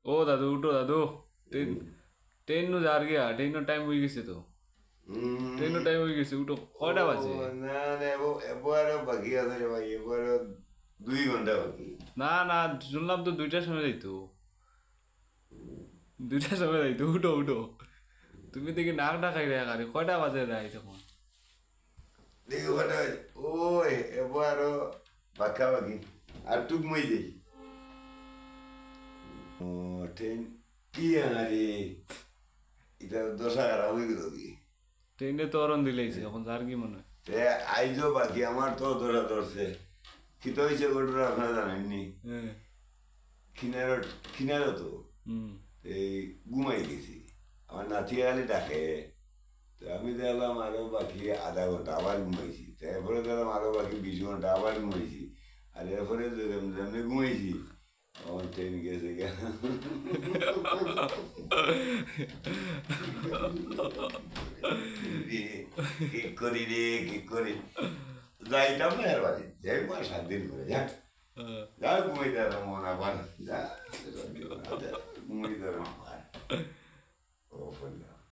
ও দাদু উঠো দাদু ট্রেন ট্রেন নু যার গিয়া ট্রেনের টাইম হয়ে গেছে তো ট্রেনের টাইম হয়ে গেছে উঠো কয়টা বাজে না না এবারও বাকি আছে রে ভাই এবারও 2 ঘন্টা বাকি না না শুনলাম তো 2টার সময় যাইতো 2টার সময় যাইতো উঠো উঠো তুমি দেখি নাক ডাকাই রে গাড়ি কয়টা বাজে রাই তখন দেখি কটা ওই এবারও বাকি আর টুক মই যাই ও ট্রেন কি আরে এটা দশা খারাপ হয়ে গেল কি ট্রেনে তো অরণ দিলেইছে এখন যার কি মনে হয় আইজও বাকি আমার তো ধরা ধরছে কি তো হয়েছে ঘটনা আপনারা জানেননি হ্যাঁ কিনারও তো হুম এই ঘুমাই গেছি আমার নাতি খালি ডাকে তো আমি দেখলাম আরো বাকি আধা ঘন্টা আবার ঘুমাইছি তারপরে দেখলাম আরো বাকি 20 ঘন্টা আবার ঘুমাইছি আর এরপরে যেমনি ঘুমাইছি আমার ট্রেন গেছে কি করি রে কি করি যাইতাম না এর বাড়ি যাই 5-7 দিন করে যা যা ঘুমাইতে মন আবার যা ঘুমাইতে